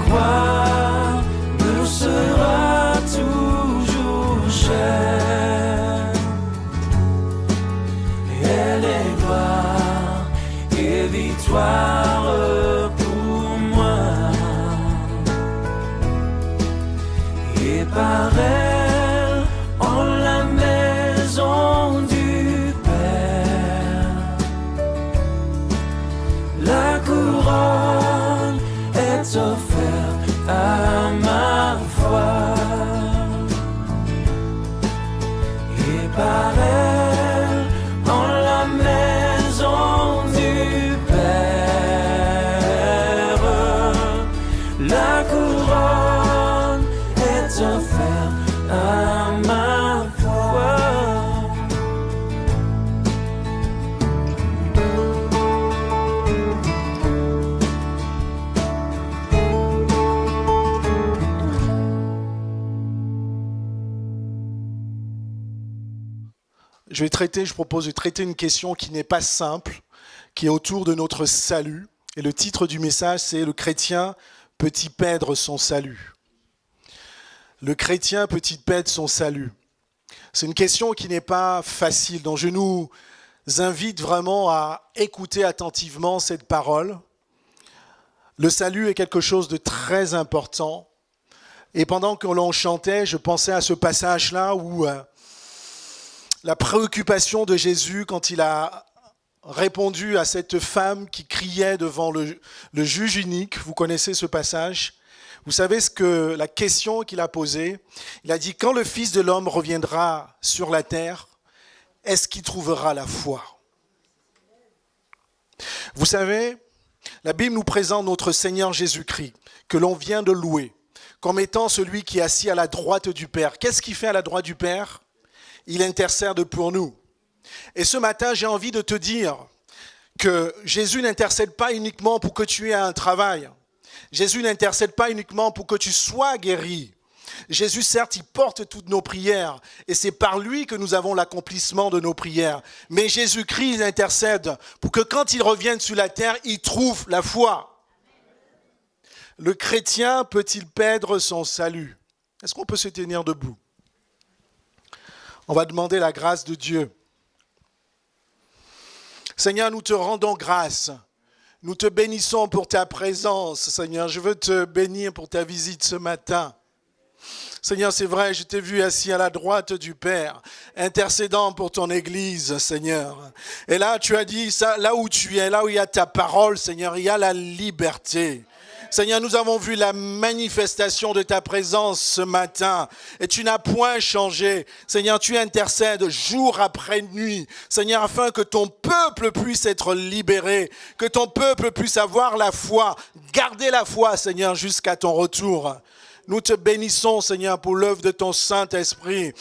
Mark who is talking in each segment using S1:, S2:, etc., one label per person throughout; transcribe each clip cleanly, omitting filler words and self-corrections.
S1: croix me sera toujours chère. Elle est gloire et victoire pour moi. Et par elle, en la maison du Père, la couronne est offerte à ma foi. Et par elle, en la maison du Père, la couronne est offerte à ma foi.
S2: Je propose de traiter une question qui n'est pas simple, qui est autour de notre salut. Et le titre du message, c'est « Le chrétien peut-il perdre son salut ?» Le chrétien peut-il perdre son salut? C'est une question qui n'est pas facile, donc je nous invite vraiment à écouter attentivement cette parole. Le salut est quelque chose de très important. Et pendant que l'on chantait, je pensais à ce passage-là où la préoccupation de Jésus quand il a répondu à cette femme qui criait devant le juge unique. Vous connaissez ce passage? Vous savez la question qu'il a posée? Il a dit, quand le Fils de l'homme reviendra sur la terre, est-ce qu'il trouvera la foi? Vous savez, la Bible nous présente notre Seigneur Jésus-Christ, que l'on vient de louer, comme étant celui qui est assis à la droite du Père. Qu'est-ce qu'il fait à la droite du Père? Il intercède pour nous. Et ce matin, j'ai envie de te dire que Jésus n'intercède pas uniquement pour que tu aies un travail. Jésus n'intercède pas uniquement pour que tu sois guéri. Jésus, certes, il porte toutes nos prières et c'est par lui que nous avons l'accomplissement de nos prières. Mais Jésus-Christ, il intercède pour que quand il revienne sur la terre, il trouve la foi. Le chrétien peut-il perdre son salut? Est-ce qu'on peut se tenir debout? On va demander la grâce de Dieu. Seigneur, nous te rendons grâce. Nous te bénissons pour ta présence, Seigneur. Je veux te bénir pour ta visite ce matin. Seigneur, c'est vrai, je t'ai vu assis à la droite du Père, intercédant pour ton Église, Seigneur. Et là, tu as dit, ça, là où tu es, là où il y a ta parole, Seigneur, il y a la liberté. Seigneur, nous avons vu la manifestation de ta présence ce matin et tu n'as point changé. Seigneur, tu intercèdes jour après nuit, Seigneur, afin que ton peuple puisse être libéré, que ton peuple puisse avoir la foi, garder la foi, Seigneur, jusqu'à ton retour. Nous te bénissons, Seigneur, pour l'œuvre de ton Saint-Esprit.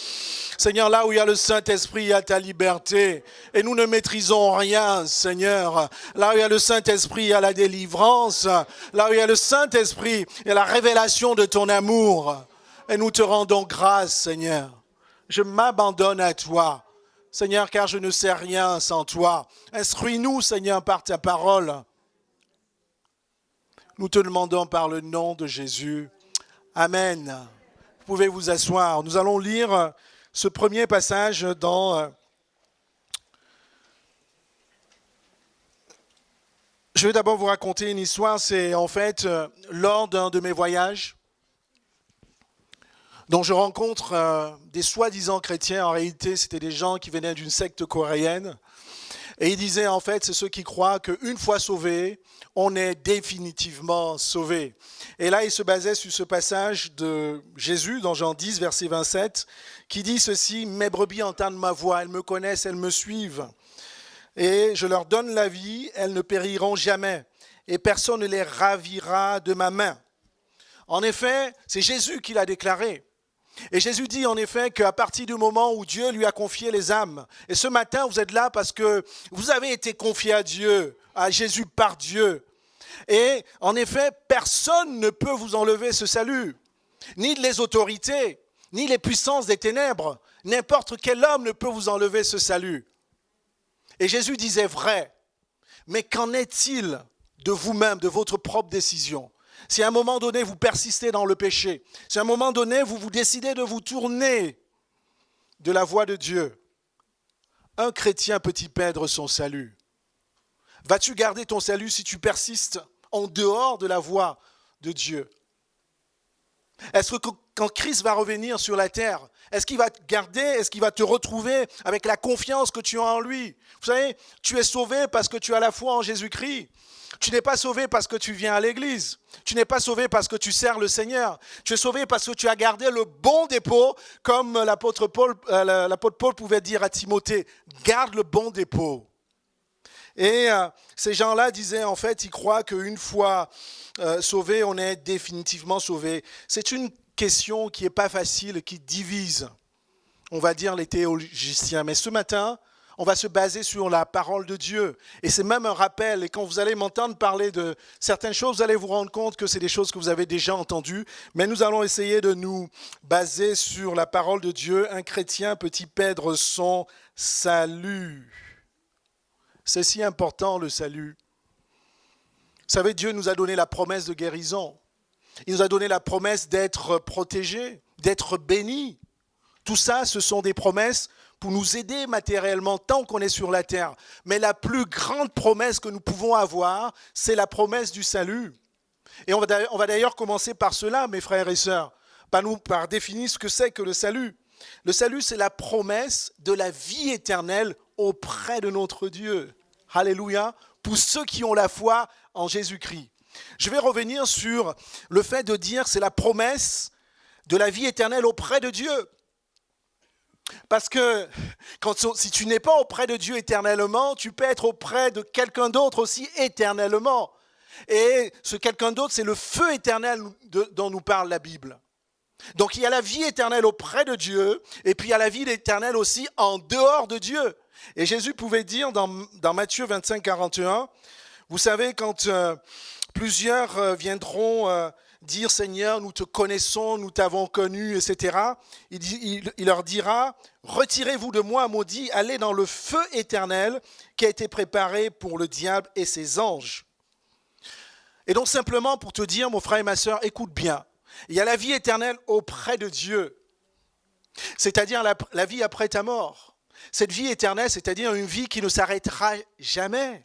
S2: Seigneur, là où il y a le Saint-Esprit, il y a ta liberté. Et nous ne maîtrisons rien, Seigneur. Là où il y a le Saint-Esprit, il y a la délivrance. Là où il y a le Saint-Esprit, il y a la révélation de ton amour. Et nous te rendons grâce, Seigneur. Je m'abandonne à toi, Seigneur, car je ne sais rien sans toi. Instruis-nous, Seigneur, par ta parole. Nous te demandons par le nom de Jésus. Amen. Vous pouvez vous asseoir. Nous allons lire ce premier passage dans... Je vais d'abord vous raconter une histoire. C'est en fait lors d'un de mes voyages dont je rencontre des soi-disant chrétiens. En réalité, c'était des gens qui venaient d'une secte coréenne. Et ils disaient en fait, c'est ceux qui croient qu'une fois sauvés, on est définitivement sauvé. Et là, il se basait sur ce passage de Jésus dans Jean 10, verset 27, qui dit ceci, « Mes brebis entendent ma voix, elles me connaissent, elles me suivent. Et je leur donne la vie, elles ne périront jamais. Et personne ne les ravira de ma main. » En effet, c'est Jésus qui l'a déclaré. Et Jésus dit en effet qu'à partir du moment où Dieu lui a confié les âmes, et ce matin vous êtes là parce que vous avez été confié à Dieu, à Jésus par Dieu. Et en effet, personne ne peut vous enlever ce salut, ni les autorités, ni les puissances des ténèbres. N'importe quel homme ne peut vous enlever ce salut. Et Jésus disait vrai, mais qu'en est-il de vous-même, de votre propre décision? Si à un moment donné, vous persistez dans le péché, si à un moment donné, vous décidez de vous tourner de la voie de Dieu, un chrétien peut y perdre son salut. Vas-tu garder ton salut si tu persistes en dehors de la voie de Dieu? Est-ce que quand Christ va revenir sur la terre, est-ce qu'il va te garder, est-ce qu'il va te retrouver avec la confiance que tu as en lui? Vous savez, tu es sauvé parce que tu as la foi en Jésus-Christ. Tu n'es pas sauvé parce que tu viens à l'église. Tu n'es pas sauvé parce que tu sers le Seigneur. Tu es sauvé parce que tu as gardé le bon dépôt, comme l'apôtre Paul pouvait dire à Timothée, garde le bon dépôt. Et ces gens-là disaient, en fait, ils croient qu'une fois sauvés, on est définitivement sauvés. C'est une question qui n'est pas facile, qui divise, on va dire, les théologiciens. Mais ce matin, on va se baser sur la parole de Dieu. Et c'est même un rappel. Et quand vous allez m'entendre parler de certaines choses, vous allez vous rendre compte que c'est des choses que vous avez déjà entendues. Mais nous allons essayer de nous baser sur la parole de Dieu. Un chrétien peut-il perdre son salut? C'est si important, le salut. Vous savez, Dieu nous a donné la promesse de guérison. Il nous a donné la promesse d'être protégés, d'être bénis. Tout ça, ce sont des promesses pour nous aider matériellement tant qu'on est sur la terre. Mais la plus grande promesse que nous pouvons avoir, c'est la promesse du salut. Et on va d'ailleurs commencer par cela, mes frères et sœurs, par définir ce que c'est que le salut. Le salut, c'est la promesse de la vie éternelle auprès de notre Dieu. Alléluia, pour ceux qui ont la foi en Jésus-Christ. Je vais revenir sur le fait de dire c'est la promesse de la vie éternelle auprès de Dieu. Parce que si tu n'es pas auprès de Dieu éternellement, tu peux être auprès de quelqu'un d'autre aussi éternellement. Et ce quelqu'un d'autre, c'est le feu éternel dont nous parle la Bible. Donc il y a la vie éternelle auprès de Dieu, et puis il y a la vie éternelle aussi en dehors de Dieu. Et Jésus pouvait dire dans Matthieu 25, 41, vous savez, quand plusieurs viendront dire « Seigneur, nous te connaissons, nous t'avons connu, etc. » il leur dira « Retirez-vous de moi, maudit, allez dans le feu éternel qui a été préparé pour le diable et ses anges. » Et donc simplement pour te dire, mon frère et ma sœur, écoute bien, il y a la vie éternelle auprès de Dieu, c'est-à-dire la vie après ta mort. Cette vie éternelle, c'est-à-dire une vie qui ne s'arrêtera jamais.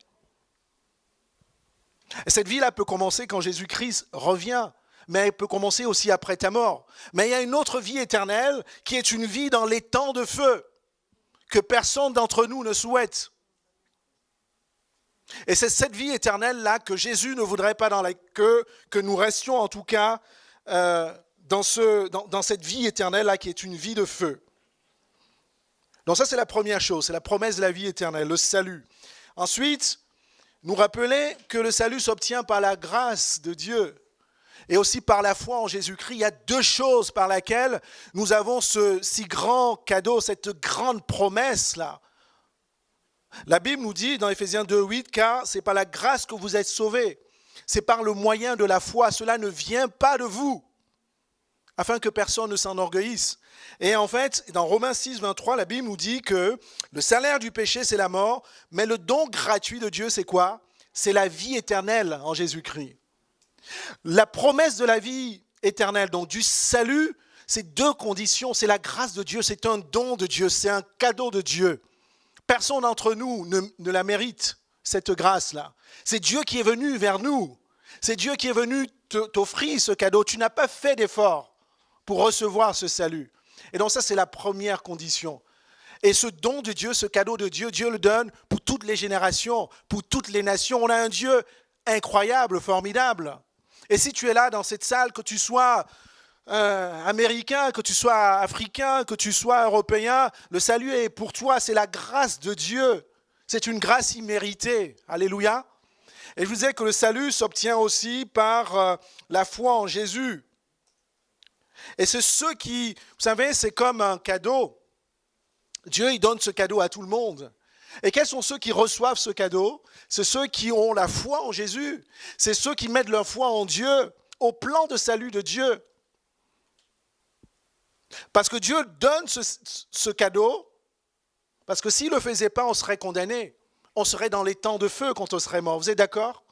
S2: Et cette vie-là peut commencer quand Jésus-Christ revient, mais elle peut commencer aussi après ta mort. Mais il y a une autre vie éternelle qui est une vie dans les temps de feu, que personne d'entre nous ne souhaite. Et c'est cette vie éternelle-là que Jésus ne voudrait pas que nous restions en tout cas dans cette vie éternelle-là qui est une vie de feu. Donc ça, c'est la première chose, c'est la promesse de la vie éternelle, le salut. Ensuite, nous rappeler que le salut s'obtient par la grâce de Dieu et aussi par la foi en Jésus-Christ. Il y a deux choses par lesquelles nous avons ce si grand cadeau, cette grande promesse-là. La Bible nous dit dans Éphésiens 2:8, car c'est par la grâce que vous êtes sauvés, c'est par le moyen de la foi, cela ne vient pas de vous, afin que personne ne s'enorgueillisse. Et en fait, dans Romains 6:23, la Bible nous dit que le salaire du péché, c'est la mort, mais le don gratuit de Dieu, c'est quoi? C'est la vie éternelle en Jésus-Christ. La promesse de la vie éternelle, donc du salut, c'est deux conditions. C'est la grâce de Dieu, c'est un don de Dieu, c'est un cadeau de Dieu. Personne d'entre nous ne la mérite, cette grâce-là. C'est Dieu qui est venu vers nous. C'est Dieu qui est venu t'offrir ce cadeau. Tu n'as pas fait d'effort pour recevoir ce salut. Et donc ça, c'est la première condition. Et ce don de Dieu, ce cadeau de Dieu, Dieu le donne pour toutes les générations, pour toutes les nations. On a un Dieu incroyable, formidable. Et si tu es là dans cette salle, que tu sois américain, que tu sois africain, que tu sois européen, le salut est pour toi, c'est la grâce de Dieu. C'est une grâce imméritée. Alléluia. Et je vous disais que le salut s'obtient aussi par la foi en Jésus. Et c'est ceux qui, vous savez, c'est comme un cadeau. Dieu, il donne ce cadeau à tout le monde. Et quels sont ceux qui reçoivent ce cadeau? C'est ceux qui ont la foi en Jésus. C'est ceux qui mettent leur foi en Dieu, au plan de salut de Dieu. Parce que Dieu donne ce cadeau, parce que s'il ne le faisait pas, on serait condamné. On serait dans les temps de feu quand on serait mort. Vous êtes d'accord?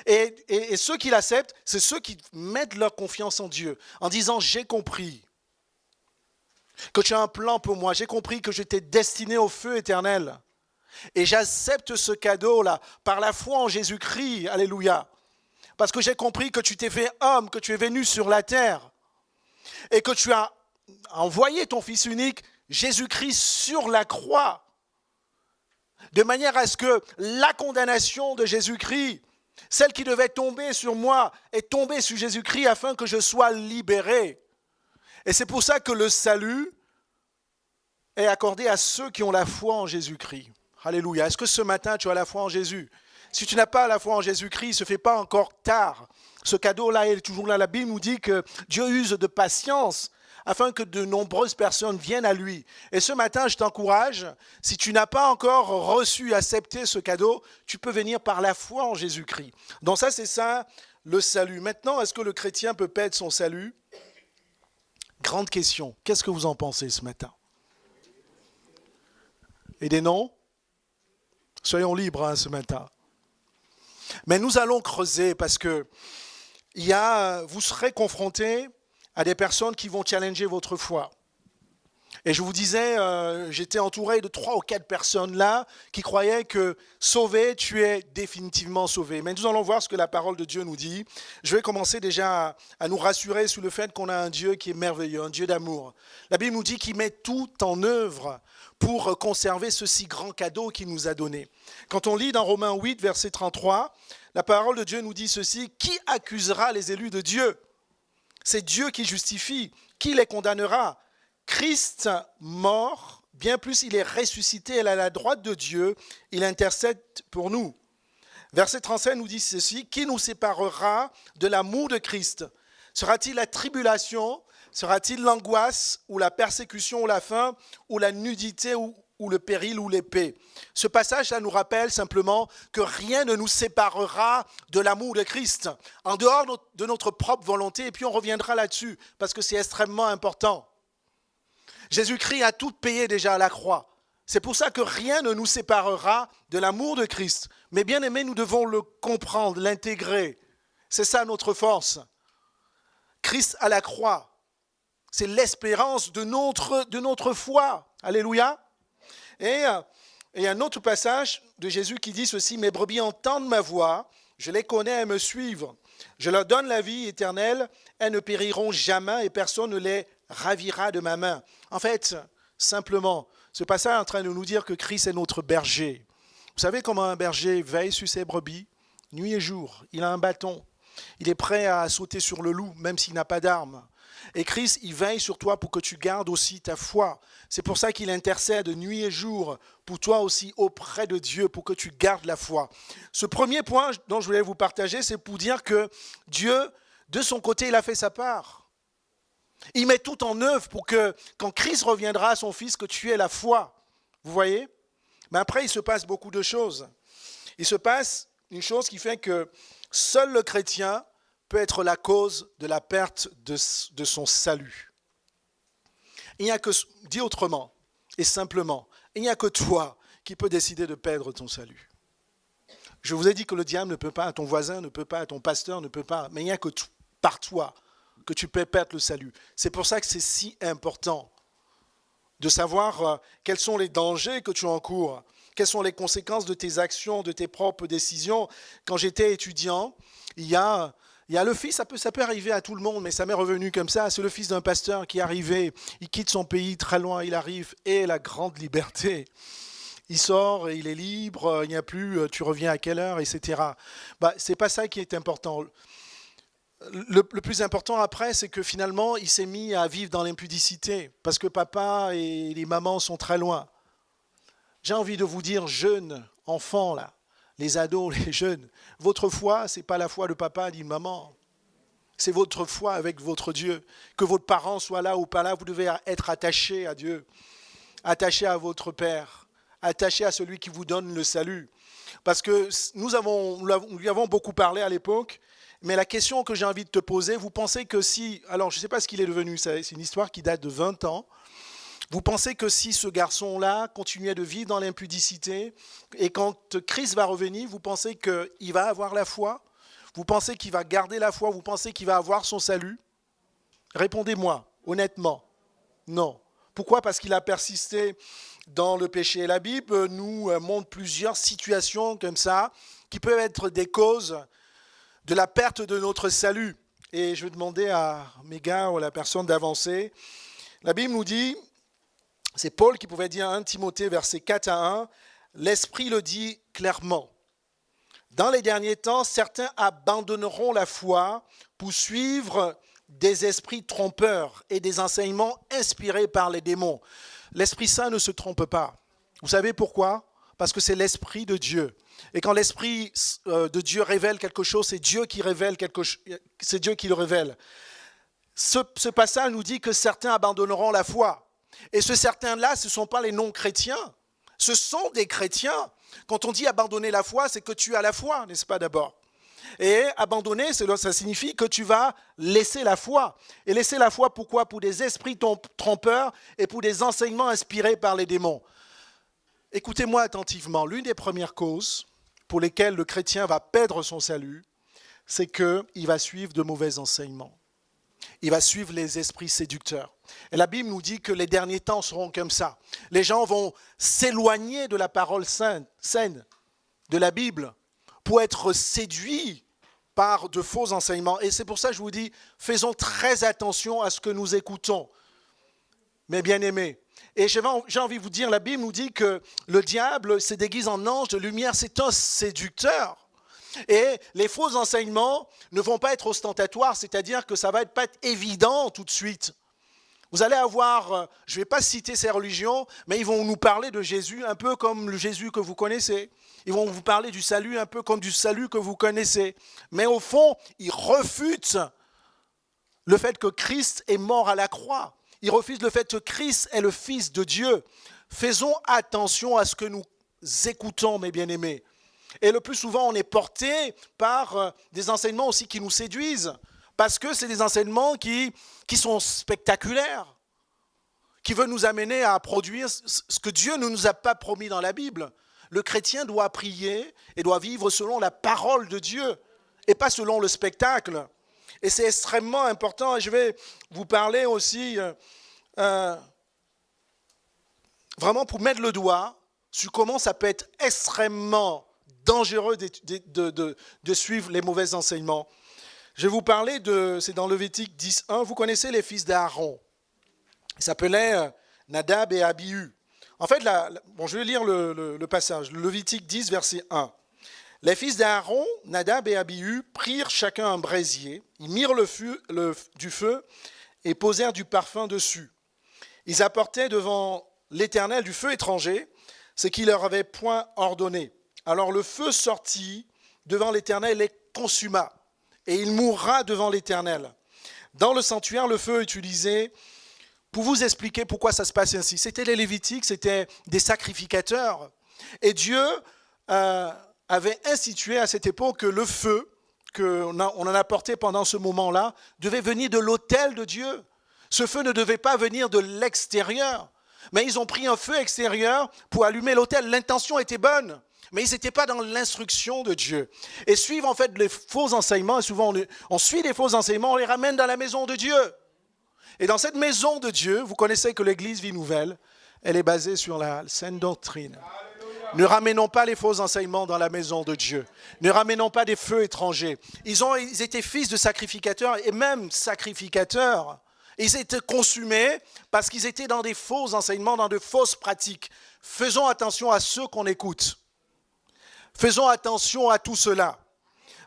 S2: Et ceux qui l'acceptent, c'est ceux qui mettent leur confiance en Dieu, en disant « J'ai compris que tu as un plan pour moi, j'ai compris que je t'ai destiné au feu éternel. Et j'accepte ce cadeau-là par la foi en Jésus-Christ, alléluia. Parce que j'ai compris que tu t'es fait homme, que tu es venu sur la terre et que tu as envoyé ton Fils unique, Jésus-Christ, sur la croix, de manière à ce que la condamnation de Jésus-Christ, celle qui devait tomber sur moi, est tombée sur Jésus-Christ afin que je sois libéré. Et c'est pour ça que le salut est accordé à ceux qui ont la foi en Jésus-Christ. Alléluia. Est-ce que ce matin, tu as la foi en Jésus? Si tu n'as pas la foi en Jésus-Christ, il ne se fait pas encore tard. Ce cadeau-là est toujours là. La Bible nous dit que Dieu use de patience afin que de nombreuses personnes viennent à lui. Et ce matin, je t'encourage, si tu n'as pas encore reçu, accepté ce cadeau, tu peux venir par la foi en Jésus-Christ. Donc ça, c'est ça, le salut. Maintenant, est-ce que le chrétien peut perdre son salut? Grande question. Qu'est-ce que vous en pensez ce matin? Et des noms? Soyons libres ce matin. Mais nous allons creuser parce que vous serez confrontés à des personnes qui vont challenger votre foi. Et je vous disais, j'étais entouré de 3 ou 4 personnes là qui croyaient que sauvé, tu es définitivement sauvé. Mais nous allons voir ce que la parole de Dieu nous dit. Je vais commencer déjà à nous rassurer sur le fait qu'on a un Dieu qui est merveilleux, un Dieu d'amour. La Bible nous dit qu'il met tout en œuvre pour conserver ce si grand cadeau qu'il nous a donné. Quand on lit dans Romains 8, verset 33, la parole de Dieu nous dit ceci: « Qui accusera les élus de Dieu ? C'est Dieu qui justifie. Qui les condamnera ? Christ mort, bien plus il est ressuscité, elle est à la droite de Dieu, il intercède pour nous. » Verset 35 nous dit ceci: « Qui nous séparera de l'amour de Christ ? Sera-t-il la tribulation ? Sera-t-il l'angoisse ou la persécution ou la faim ou la nudité ou le péril ou l'épée ?» Ce passage, ça nous rappelle simplement que rien ne nous séparera de l'amour de Christ, en dehors de notre propre volonté, et puis on reviendra là-dessus, parce que c'est extrêmement important. Jésus-Christ a tout payé déjà à la croix. C'est pour ça que rien ne nous séparera de l'amour de Christ. Mais bien aimé, nous devons le comprendre, l'intégrer. C'est ça notre force. Christ à la croix, c'est l'espérance de notre foi. Alléluia. Et il y a un autre passage de Jésus qui dit ceci: « Mes brebis entendent ma voix, je les connais, elles me suivent. Je leur donne la vie éternelle, elles ne périront jamais et personne ne les ravira de ma main. » En fait, simplement, ce passage est en train de nous dire que Christ est notre berger. Vous savez comment un berger veille sur ses brebis? Nuit et jour, il a un bâton. Il est prêt à sauter sur le loup, même s'il n'a pas d'arme. Et Christ, il veille sur toi pour que tu gardes aussi ta foi. C'est pour ça qu'il intercède nuit et jour pour toi aussi auprès de Dieu, pour que tu gardes la foi. Ce premier point dont je voulais vous partager, c'est pour dire que Dieu, de son côté, il a fait sa part. Il met tout en œuvre pour que, quand Christ reviendra à son Fils, que tu aies la foi. Vous voyez? Mais après, il se passe beaucoup de choses. Il se passe une chose qui fait que seul le chrétien peut être la cause de la perte de son salut. Il n'y a que, dit autrement et simplement, il n'y a que toi qui peux décider de perdre ton salut. Je vous ai dit que le diable ne peut pas, ton voisin ne peut pas, ton pasteur ne peut pas, mais il n'y a que par toi que tu peux perdre le salut. C'est pour ça que c'est si important de savoir quels sont les dangers que tu encours, quelles sont les conséquences de tes actions, de tes propres décisions. Quand j'étais étudiant, il y a le fils, ça peut arriver à tout le monde, mais ça m'est revenu comme ça. C'est le fils d'un pasteur qui est arrivé, il quitte son pays très loin, il arrive, et la grande liberté. Il sort, il est libre, il n'y a plus, tu reviens à quelle heure, etc. C'est pas ça qui est important. Le plus important après, c'est que finalement, il s'est mis à vivre dans l'impudicité, parce que papa et les mamans sont très loin. J'ai envie de vous dire, jeunes, enfants, là, les ados, les jeunes, votre foi, ce n'est pas la foi de papa ni de maman. C'est votre foi avec votre Dieu. Que votre parent soit là ou pas là, vous devez être attachés à Dieu, attachés à votre Père, attachés à celui qui vous donne le salut. Parce que nous lui avons beaucoup parlé à l'époque, mais la question que j'ai envie de te poser, vous pensez que si... Alors, je ne sais pas ce qu'il est devenu, c'est une histoire qui date de 20 ans. Vous pensez que si ce garçon-là continuait de vivre dans l'impudicité, et quand Christ va revenir, vous pensez qu'il va avoir la foi? Vous pensez qu'il va garder la foi? Vous pensez qu'il va avoir son salut? Répondez-moi, honnêtement. Non. Pourquoi? Parce qu'il a persisté dans le péché. Et la Bible nous montre plusieurs situations comme ça qui peuvent être des causes de la perte de notre salut. Et je vais demander à mes gars ou à la personne d'avancer. La Bible nous dit, c'est Paul qui pouvait dire 1 Timothée verset 4 à 1, l'Esprit le dit clairement. Dans les derniers temps, certains abandonneront la foi pour suivre des esprits trompeurs et des enseignements inspirés par les démons. L'Esprit Saint ne se trompe pas. Vous savez pourquoi? Parce que c'est l'Esprit de Dieu. Et quand l'Esprit de Dieu révèle quelque chose, c'est Dieu qui révèle quelque chose, c'est Dieu qui le révèle. Ce passage nous dit que certains abandonneront la foi. Et ce certains-là, ce ne sont pas les non-chrétiens. Ce sont des chrétiens. Quand on dit abandonner la foi, c'est que tu as la foi, n'est-ce pas d'abord? Et abandonner, ça signifie que tu vas laisser la foi. Et laisser la foi, pourquoi? Pour des esprits trompeurs et pour des enseignements inspirés par les démons. Écoutez-moi attentivement. L'une des premières causes pour lesquelles le chrétien va perdre son salut, c'est qu'il va suivre de mauvais enseignements. Il va suivre les esprits séducteurs. Et la Bible nous dit que les derniers temps seront comme ça. Les gens vont s'éloigner de la parole saine de la Bible pour être séduits par de faux enseignements. Et c'est pour ça que je vous dis, faisons très attention à ce que nous écoutons, mes bien-aimés. Et j'ai envie de vous dire, la Bible nous dit que le diable se déguise en ange de lumière, c'est un séducteur. Et les faux enseignements ne vont pas être ostentatoires, c'est-à-dire que ça ne va pas être évident tout de suite. Vous allez avoir, je ne vais pas citer ces religions, mais ils vont nous parler de Jésus un peu comme le Jésus que vous connaissez. Ils vont vous parler du salut un peu comme du salut que vous connaissez. Mais au fond, ils refutent le fait que Christ est mort à la croix. Ils refusent le fait que Christ est le Fils de Dieu. Faisons attention à ce que nous écoutons, mes bien-aimés. Et le plus souvent, on est porté par des enseignements aussi qui nous séduisent. Parce que c'est des enseignements qui sont spectaculaires, qui veulent nous amener à produire ce que Dieu ne nous a pas promis dans la Bible. Le chrétien doit prier et doit vivre selon la parole de Dieu et pas selon le spectacle. Et c'est extrêmement important. Et je vais vous parler aussi, vraiment pour mettre le doigt sur comment ça peut être extrêmement dangereux de suivre les mauvais enseignements. Je vais vous parler c'est dans Lévitique 10.1, vous connaissez les fils d'Aaron. Ils s'appelaient Nadab et Abihu. En fait, je vais lire le passage, Lévitique 10, verset 1. Les fils d'Aaron, Nadab et Abihu, prirent chacun un brésier, ils mirent du feu et posèrent du parfum dessus. Ils apportaient devant l'Éternel du feu étranger, ce qu'il leur avait point ordonné. Alors le feu sortit devant l'Éternel et les consuma, et il mourra devant l'Éternel. Dans le sanctuaire, le feu utilisé, pour vous expliquer pourquoi ça se passe ainsi, c'était les Lévitiques, c'était des sacrificateurs. Et Dieu avait institué à cette époque que le feu, qu'on en apportait pendant ce moment-là, devait venir de l'autel de Dieu. Ce feu ne devait pas venir de l'extérieur, mais ils ont pris un feu extérieur pour allumer l'autel. L'intention était bonne, mais ils n'étaient pas dans l'instruction de Dieu. Et suivent en fait les faux enseignements, et souvent on suit les faux enseignements, on les ramène dans la maison de Dieu. Et dans cette maison de Dieu, vous connaissez que l'Église Vie Nouvelle, elle est basée sur la saine doctrine. Ne ramenons pas les faux enseignements dans la maison de Dieu. Ne ramenons pas des feux étrangers. Ils étaient fils de sacrificateurs et même sacrificateurs. Ils étaient consumés parce qu'ils étaient dans des faux enseignements, dans de fausses pratiques. Faisons attention à ceux qu'on écoute. Faisons attention à tout cela.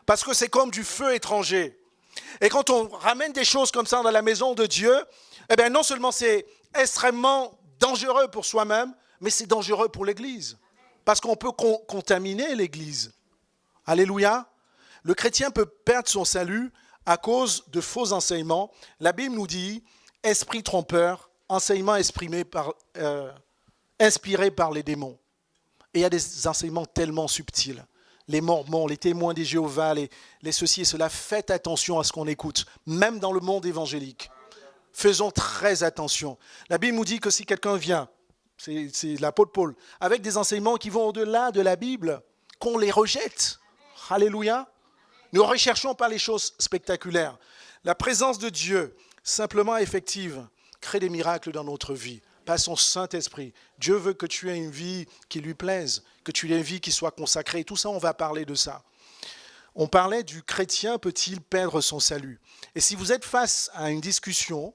S2: Parce que c'est comme du feu étranger. Et quand on ramène des choses comme ça dans la maison de Dieu, eh bien non seulement c'est extrêmement dangereux pour soi-même, mais c'est dangereux pour l'Église. Parce qu'on peut contaminer l'Église. Alléluia. Le chrétien peut perdre son salut à cause de faux enseignements. La Bible nous dit, esprit trompeur, enseignement inspiré par les démons. Et il y a des enseignements tellement subtils. Les mormons, les témoins des Jéhovah, les ceci et cela, faites attention à ce qu'on écoute, même dans le monde évangélique. Faisons très attention. La Bible nous dit que si quelqu'un vient, c'est l'apôtre Paul, avec des enseignements qui vont au-delà de la Bible, qu'on les rejette. Alléluia. Ne recherchons pas les choses spectaculaires. La présence de Dieu, simplement effective, crée des miracles dans notre vie. Par son Saint-Esprit. Dieu veut que tu aies une vie qui lui plaise, que tu aies une vie qui soit consacrée. Tout ça, on va parler de ça. On parlait du chrétien peut-il perdre son salut? Et si vous êtes face à une discussion,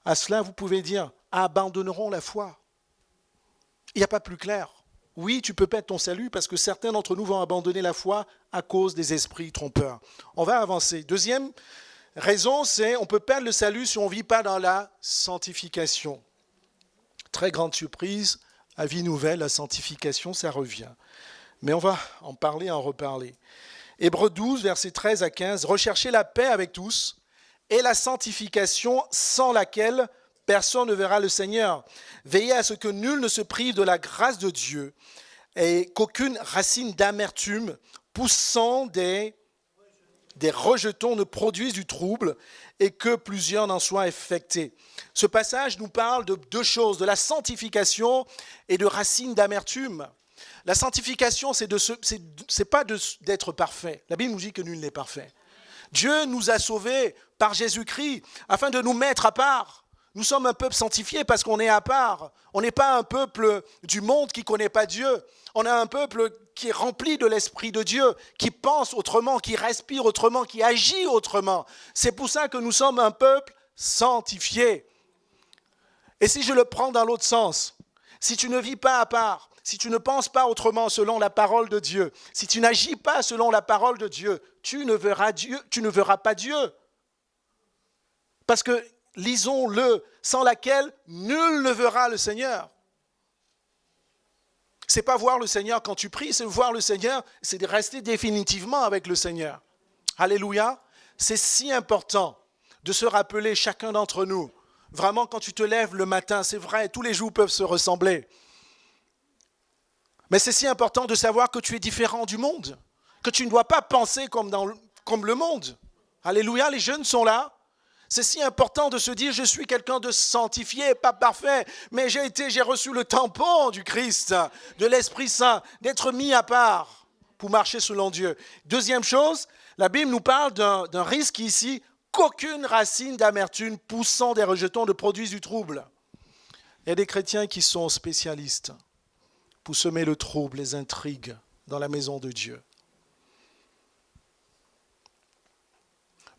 S2: à cela, vous pouvez dire « abandonnerons la foi ». Il n'y a pas plus clair. Oui, tu peux perdre ton salut parce que certains d'entre nous vont abandonner la foi à cause des esprits trompeurs. On va avancer. Deuxième raison, c'est on peut perdre le salut si on ne vit pas dans la sanctification. Très grande surprise, à vie nouvelle, la sanctification, ça revient. Mais on va en parler, en reparler. Hébreux 12, versets 13 à 15. « Recherchez la paix avec tous et la sanctification sans laquelle personne ne verra le Seigneur. Veillez à ce que nul ne se prive de la grâce de Dieu et qu'aucune racine d'amertume poussant des rejetons ne produise du trouble et que plusieurs n'en soient affectés. » Ce passage nous parle de deux choses, de la sanctification et de racines d'amertume. La sanctification, c'est pas d'être parfait. La Bible nous dit que nul n'est parfait. Dieu nous a sauvés par Jésus-Christ afin de nous mettre à part. Nous sommes un peuple sanctifié parce qu'on est à part. On n'est pas un peuple du monde qui ne connaît pas Dieu. On est un peuple qui est rempli de l'Esprit de Dieu, qui pense autrement, qui respire autrement, qui agit autrement. C'est pour ça que nous sommes un peuple sanctifié. Et si je le prends dans l'autre sens, si tu ne vis pas à part, si tu ne penses pas autrement selon la parole de Dieu, si tu n'agis pas selon la parole de Dieu, tu ne verras pas Dieu. Parce que, lisons-le, sans laquelle nul ne verra le Seigneur. C'est pas voir le Seigneur quand tu pries, c'est voir le Seigneur, c'est de rester définitivement avec le Seigneur. Alléluia. C'est si important de se rappeler, chacun d'entre nous, vraiment quand tu te lèves le matin, c'est vrai, tous les jours peuvent se ressembler. Mais c'est si important de savoir que tu es différent du monde, que tu ne dois pas penser comme le monde. Alléluia, les jeunes sont là. C'est si important de se dire, je suis quelqu'un de sanctifié, pas parfait, mais j'ai reçu le tampon du Christ, de l'Esprit Saint, d'être mis à part pour marcher selon Dieu. Deuxième chose, la Bible nous parle d'un risque ici, qu'aucune racine d'amertume poussant des rejetons ne produise du trouble. Il y a des chrétiens qui sont spécialistes pour semer le trouble, les intrigues dans la maison de Dieu.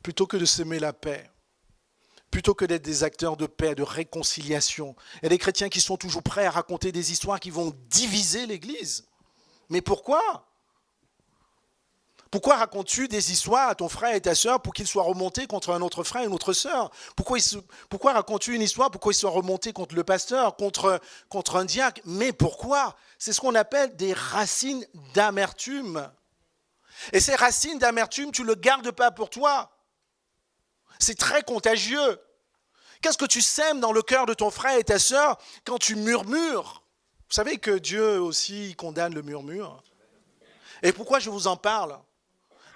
S2: Plutôt que de semer la paix, plutôt que d'être des acteurs de paix, de réconciliation. Il y a des chrétiens qui sont toujours prêts à raconter des histoires qui vont diviser l'Église. Mais pourquoi ? Pourquoi racontes-tu des histoires à ton frère et ta sœur pour qu'ils soient remontés contre un autre frère et une autre sœur ? Pourquoi racontes-tu une histoire pour qu'ils soient remontés contre le pasteur, contre un diacre ? Mais pourquoi ? C'est ce qu'on appelle des racines d'amertume. Et ces racines d'amertume, tu ne le gardes pas pour toi. C'est très contagieux. Qu'est-ce que tu sèmes dans le cœur de ton frère et ta sœur quand tu murmures ? Vous savez que Dieu aussi condamne le murmure. Et pourquoi je vous en parle ?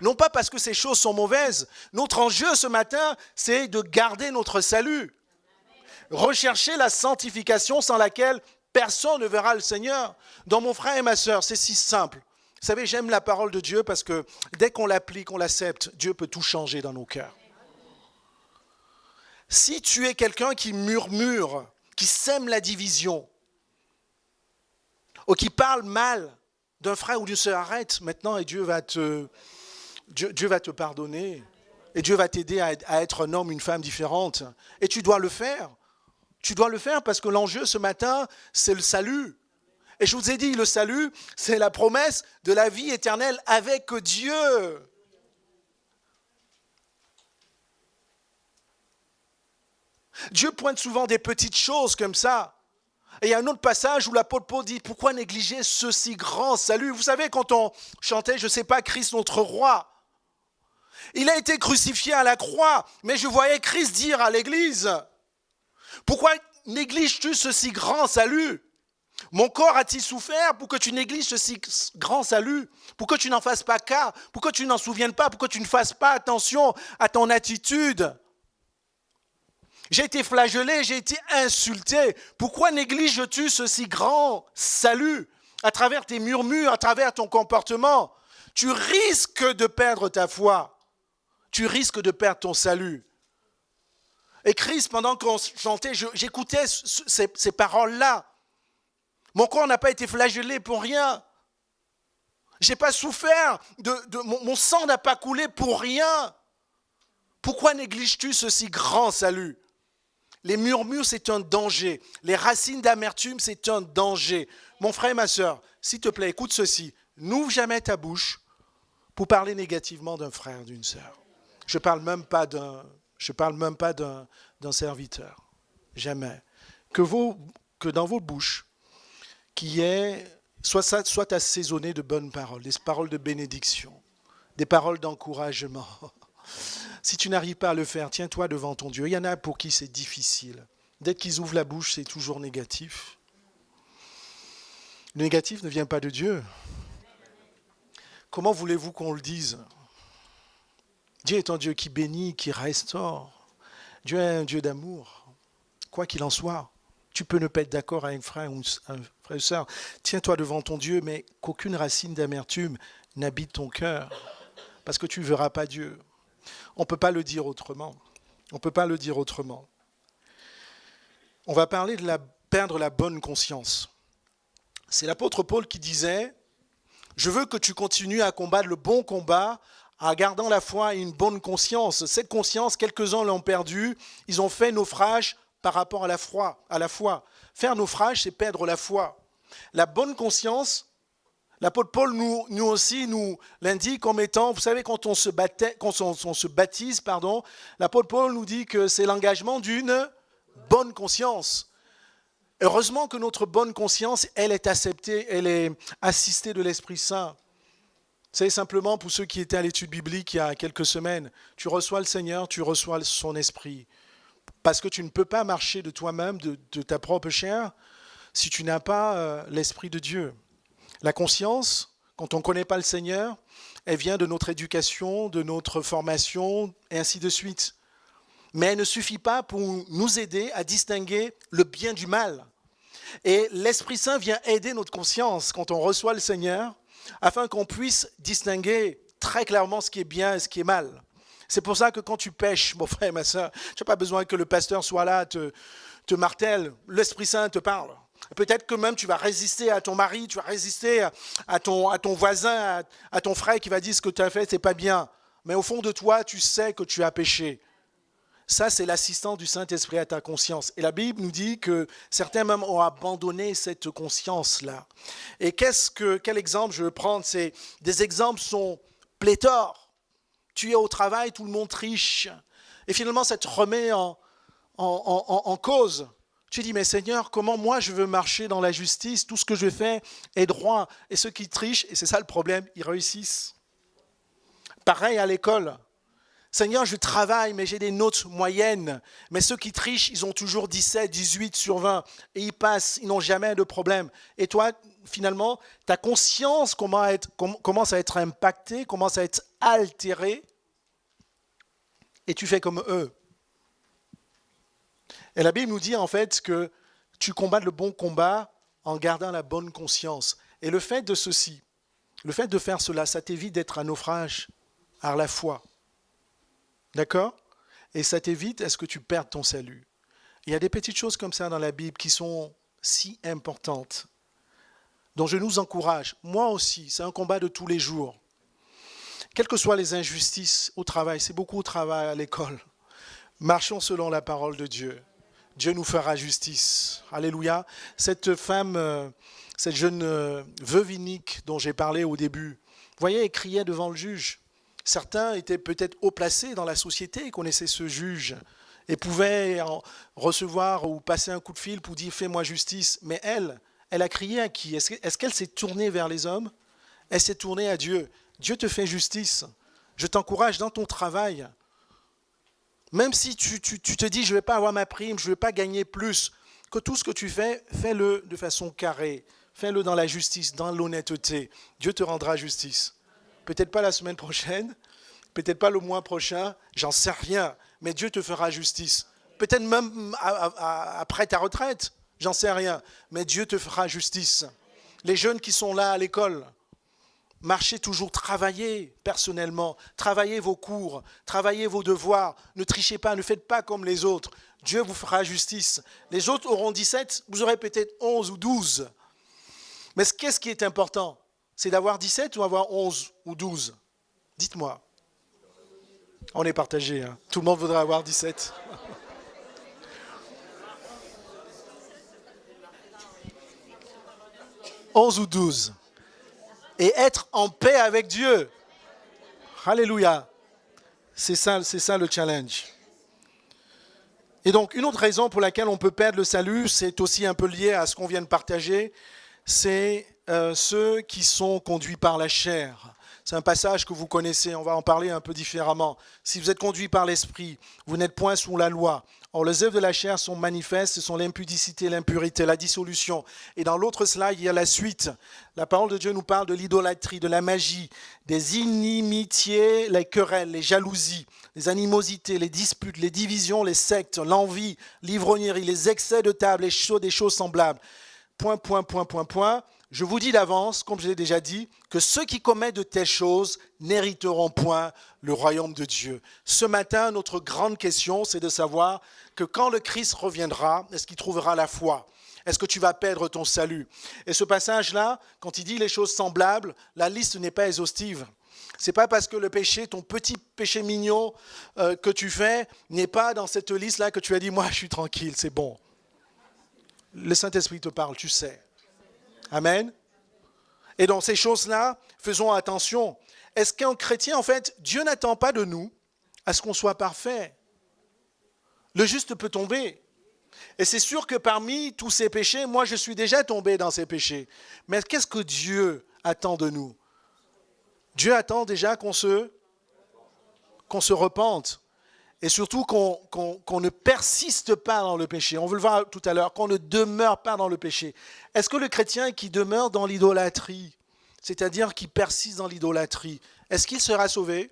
S2: Non pas parce que ces choses sont mauvaises. Notre enjeu ce matin, c'est de garder notre salut. Rechercher la sanctification sans laquelle personne ne verra le Seigneur. Dans mon frère et ma sœur, c'est si simple. Vous savez, j'aime la parole de Dieu parce que dès qu'on l'applique, on l'accepte, Dieu peut tout changer dans nos cœurs. Si tu es quelqu'un qui murmure, qui sème la division, ou qui parle mal d'un frère ou d'une sœur, arrête maintenant et Dieu va te pardonner. Et Dieu va t'aider à être un homme, une femme différente. Et tu dois le faire. Tu dois le faire parce que l'enjeu ce matin, c'est le salut. Et je vous ai dit, le salut, c'est la promesse de la vie éternelle avec Dieu. Dieu pointe souvent des petites choses comme ça. Et il y a un autre passage où l'apôtre Paul dit « Pourquoi négliger ce si grand salut ?» Vous savez, quand on chantait « Je ne sais pas, Christ notre roi », il a été crucifié à la croix, mais je voyais Christ dire à l'Église « Pourquoi négliges-tu ce si grand salut ? Mon corps a-t-il souffert pour que tu négliges ce si grand salut ? Pour que tu n'en fasses pas cas ? Pour que tu n'en souviennes pas ? Pour que tu ne fasses pas attention à ton attitude ? J'ai été flagellé, j'ai été insulté. Pourquoi négliges-tu ce si grand salut à travers tes murmures, à travers ton comportement ? Tu risques de perdre ta foi. tu risques de perdre ton salut. Et Christ, pendant qu'on chantait, j'écoutais ces paroles-là. Mon corps n'a pas été flagellé pour rien. Je n'ai pas souffert, mon sang n'a pas coulé pour rien. Pourquoi négliges-tu ce si grand salut? Les murmures, c'est un danger. Les racines d'amertume, c'est un danger. Mon frère et ma soeur, s'il te plaît, écoute ceci. N'ouvre jamais ta bouche pour parler négativement d'un frère, d'une sœur. Je ne parle même pas d'un serviteur. Jamais. Que dans vos bouches, soit assaisonné de bonnes paroles, des paroles de bénédiction, des paroles d'encouragement. Si tu n'arrives pas à le faire, tiens-toi devant ton Dieu. Il y en a pour qui c'est difficile. Dès qu'ils ouvrent la bouche, c'est toujours négatif. Le négatif ne vient pas de Dieu. Comment voulez-vous qu'on le dise? Dieu est un Dieu qui bénit, qui restaure. Dieu est un Dieu d'amour. Quoi qu'il en soit, tu peux ne pas être d'accord avec un frère ou une sœur. Tiens-toi devant ton Dieu, mais qu'aucune racine d'amertume n'habite ton cœur, parce que tu ne verras pas Dieu. On ne peut pas le dire autrement. On ne peut pas le dire autrement. On va parler de perdre la bonne conscience. C'est l'apôtre Paul qui disait « Je veux que tu continues à combattre le bon combat en gardant la foi et une bonne conscience. » Cette conscience, quelques-uns l'ont perdue. Ils ont fait naufrage par rapport à la foi. Faire naufrage, c'est perdre la foi. La bonne conscience, l'apôtre Paul nous aussi nous l'indique comme étant, vous savez, quand on se baptise, l'apôtre Paul nous dit que c'est l'engagement d'une bonne conscience. Heureusement que notre bonne conscience, elle est acceptée, elle est assistée de l'Esprit Saint. C'est simplement pour ceux qui étaient à l'étude biblique il y a quelques semaines, tu reçois le Seigneur, tu reçois son Esprit. Parce que tu ne peux pas marcher de toi-même, de ta propre chair, si tu n'as pas l'Esprit de Dieu. La conscience, quand on ne connaît pas le Seigneur, elle vient de notre éducation, de notre formation, et ainsi de suite. Mais elle ne suffit pas pour nous aider à distinguer le bien du mal. Et l'Esprit Saint vient aider notre conscience quand on reçoit le Seigneur, afin qu'on puisse distinguer très clairement ce qui est bien et ce qui est mal. C'est pour ça que quand tu pêches, mon frère et ma soeur, tu n'as pas besoin que le pasteur soit là, te martèle, l'Esprit Saint te parle. Peut-être que même tu vas résister à ton mari, tu vas résister à ton voisin, à ton frère qui va dire ce que tu as fait, c'est pas bien. Mais au fond de toi, tu sais que tu as péché. Ça, c'est l'assistance du Saint-Esprit à ta conscience. Et la Bible nous dit que certains même ont abandonné cette conscience-là. Et quel exemple je veux prendre? Des exemples sont pléthores. Tu es au travail, tout le monde triche. Et finalement, ça te remet en cause. Tu dis, mais Seigneur, comment moi je veux marcher dans la justice? Tout ce que je fais est droit. Et ceux qui trichent, et c'est ça le problème, ils réussissent. Pareil à l'école. Seigneur, je travaille, mais j'ai des notes moyennes. Mais ceux qui trichent, ils ont toujours 17, 18 sur 20. Et ils passent, ils n'ont jamais de problème. Et toi, finalement, ta conscience commence à être impactée, commence à être altérée. Et tu fais comme eux. Et la Bible nous dit en fait que tu combats le bon combat en gardant la bonne conscience. Et le fait de ceci, le fait de faire cela, ça t'évite d'être un naufrage à la foi. D'accord? Et ça t'évite à ce que tu perdes ton salut. Il y a des petites choses comme ça dans la Bible qui sont si importantes, dont je nous encourage. Moi aussi, c'est un combat de tous les jours. Quelles que soient les injustices au travail, c'est beaucoup au travail, à l'école. Marchons selon la parole de Dieu. Dieu nous fera justice. Alléluia. Cette femme, cette jeune veuve inique dont j'ai parlé au début, vous voyez, elle criait devant le juge. Certains étaient peut-être haut placés dans la société, connaissaient ce juge et pouvaient recevoir ou passer un coup de fil pour dire « fais-moi justice ». Mais elle a crié à qui? Est-ce qu'elle s'est tournée vers les hommes? Elle s'est tournée à Dieu. Dieu te fait justice. Je t'encourage dans ton travail. Même si tu te dis « je ne vais pas avoir ma prime, je ne vais pas gagner plus », que tout ce que tu fais, fais-le de façon carrée. Fais-le dans la justice, dans l'honnêteté. Dieu te rendra justice. Peut-être pas la semaine prochaine, peut-être pas le mois prochain, j'en sais rien, mais Dieu te fera justice. Peut-être même après ta retraite, j'en sais rien, mais Dieu te fera justice. Les jeunes qui sont là à l'école, Marchez toujours, travaillez personnellement, travaillez vos cours, travaillez vos devoirs, ne trichez pas, ne faites pas comme les autres. Dieu vous fera justice. Les autres auront 17, vous aurez peut-être 11 ou 12. Mais qu'est-ce qui est important? C'est d'avoir 17 ou avoir 11 ou 12? Dites-moi. On est partagé, hein. Tout le monde voudrait avoir 17. 11 ou 12. Et être en paix avec Dieu. Alléluia. C'est ça le challenge. Et donc, une autre raison pour laquelle on peut perdre le salut, c'est aussi un peu lié à ce qu'on vient de partager, c'est ceux qui sont conduits par la chair. C'est un passage que vous connaissez, on va en parler un peu différemment. Si vous êtes conduits par l'esprit, vous n'êtes point sous la loi. Or, les œuvres de la chair sont manifestes, ce sont l'impudicité, l'impurité, la dissolution. Et dans l'autre slide, il y a la suite. La parole de Dieu nous parle de l'idolâtrie, de la magie, des inimitiés, les querelles, les jalousies, les animosités, les disputes, les divisions, les sectes, l'envie, l'ivrognerie, les excès de table, des choses semblables. Point. Je vous dis d'avance, comme je l'ai déjà dit, que ceux qui commettent de telles choses n'hériteront point le royaume de Dieu. Ce matin, notre grande question, c'est de savoir que quand le Christ reviendra, est-ce qu'il trouvera la foi? Est-ce que tu vas perdre ton salut? Et ce passage-là, quand il dit les choses semblables, la liste n'est pas exhaustive. Ce n'est pas parce que le péché, ton petit péché mignon que tu fais, n'est pas dans cette liste-là que tu as dit, moi je suis tranquille, c'est bon. Le Saint-Esprit te parle, tu sais. Amen. Et dans ces choses-là, faisons attention. Est-ce qu'un chrétien, en fait, Dieu n'attend pas de nous à ce qu'on soit parfait? Le juste peut tomber. Et c'est sûr que parmi tous ces péchés, moi je suis déjà tombé dans ces péchés. Mais qu'est-ce que Dieu attend de nous? Dieu attend déjà qu'on se repente. Et surtout qu'on ne persiste pas dans le péché. On veut le voir tout à l'heure, qu'on ne demeure pas dans le péché. Est-ce que le chrétien qui demeure dans l'idolâtrie, c'est-à-dire qui persiste dans l'idolâtrie, est-ce qu'il sera sauvé?